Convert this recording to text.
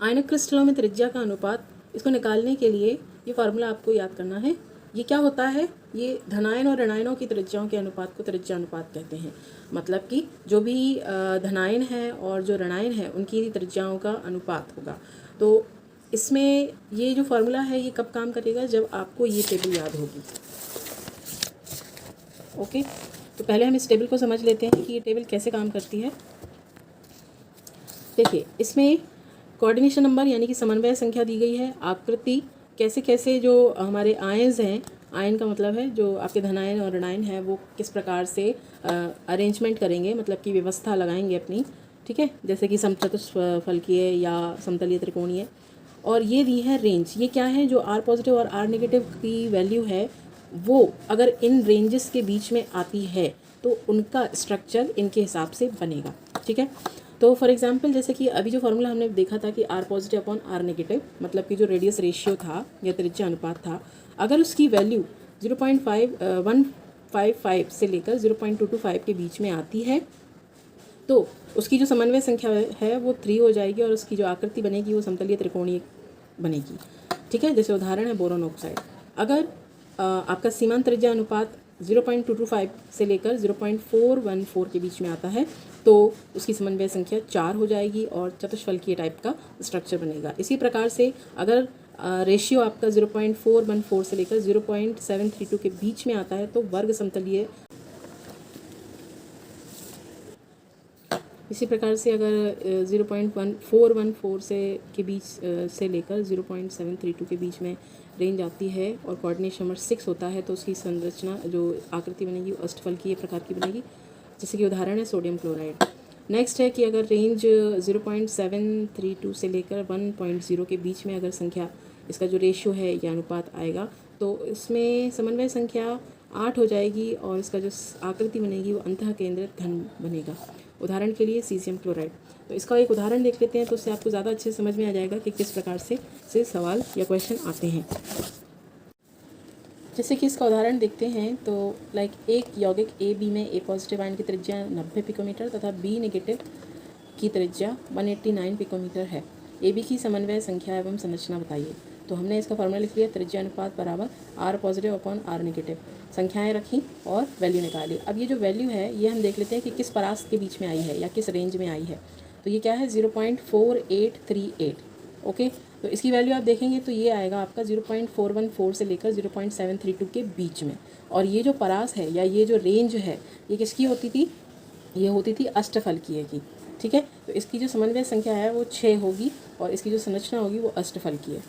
आयनिक क्रिस्टलों में त्रिज्या का अनुपात, इसको निकालने के लिए ये फार्मूला आपको याद करना है। ये क्या होता है, ये धनायन और ऋणायनों की त्रिज्याओं के अनुपात को त्रिज्या अनुपात कहते हैं। मतलब कि जो भी धनायन है और जो ऋणायन है उनकी त्रिज्याओं का अनुपात होगा। तो इसमें ये जो फार्मूला है ये कब काम करेगा, जब आपको ये टेबल याद होगी। ओके, तो पहले हम इस टेबल को समझ लेते हैं कि ये टेबल कैसे काम करती है। देखिए, इसमें कोऑर्डिनेशन नंबर यानी कि समन्वय संख्या दी गई है, आकृति कैसे कैसे जो हमारे आयन्स हैं, आयन का मतलब है जो आपके धनायन और ऋणायन है वो किस प्रकार से अरेंजमेंट करेंगे, मतलब कि व्यवस्था लगाएंगे अपनी, ठीक है, जैसे कि समचतुष्फलकीय या समतलीय त्रिकोणीय। और ये दी है रेंज, ये क्या है, जो आर पॉजिटिव और आर नेगेटिव की वैल्यू है वो अगर इन रेंजेस के बीच में आती है तो उनका स्ट्रक्चर इनके हिसाब से बनेगा, ठीक है। तो फॉर एग्जांपल जैसे कि अभी जो फार्मूला हमने देखा था कि r positive upon r negative, मतलब कि जो रेडियस रेशियो था या त्रिज्या अनुपात था, अगर उसकी वैल्यू 0.155 से लेकर 0.225 के बीच में आती है तो उसकी जो समन्वय संख्या है वो 3 हो जाएगी और उसकी जो आकृति बनेगी वो समतलीय त्रिकोणीय बनेगी, ठीक है। जैसे उदाहरण है बोरोन ऑक्साइड। अगर आपका सीमांत त्रिज्या अनुपात 0.225 से लेकर 0.414 के बीच में आता है तो उसकी समन्वय संख्या 4 हो जाएगी और चतुष्फलकीय टाइप का स्ट्रक्चर बनेगा। इसी प्रकार से अगर रेशियो आपका 0.414 से लेकर 0.732 के बीच में आता है तो वर्ग समतलीय। इसी प्रकार से अगर 0.1414 से के बीच से लेकर 0.732 के बीच में रेंज आती है और कोऑर्डिनेशन नंबर 6 होता है तो उसकी संरचना जो आकृति बनेगी वो अष्टफलकीय प्रकार की बनेगी, जैसे कि उदाहरण है सोडियम क्लोराइड। नेक्स्ट है कि अगर रेंज 0.732 से लेकर 1.0 के बीच में अगर संख्या, इसका जो रेशियो है या अनुपात आएगा तो इसमें समन्वय संख्या 8 हो जाएगी और इसका जो आकृति बनेगी वो अंतः केंद्रित घन बनेगा। उदाहरण के लिए सीजियम क्लोराइड। तो इसका एक उदाहरण देख लेते हैं तो उससे आपको ज़्यादा अच्छे से समझ में आ जाएगा कि किस प्रकार से सवाल या क्वेश्चन आते हैं। जैसे कि इसका उदाहरण देखते हैं तो लाइक एक यौगिक ए बी में ए पॉजिटिव आयन की त्रिज्या 90 पिकोमीटर तथा बी नेगेटिव की त्रिज्या 189 पिकोमीटर है। ए बी की समन्वय संख्या एवं संरचना बताइए। तो हमने इसका फॉर्मूला लिख लिया, त्रिज्या अनुपात बराबर r positive upon r negative, संख्याएं रखी और वैल्यू निकाली। अब ये जो वैल्यू है ये हम देख लेते हैं कि किस परास के बीच में आई है या किस रेंज में आई है। तो ये क्या है, 0.4838। ओके, तो इसकी वैल्यू आप देखेंगे तो ये आएगा आपका 0.414 से लेकर 0.732 के बीच में। और ये जो परास है या ये जो रेंज है ये किसकी होती थी, ये होती थी अष्टफलकीय की, ठीक है। तो इसकी जो समन्वय संख्या है वो 6 होगी और इसकी जो संरचना होगी वो अष्टफलकीय।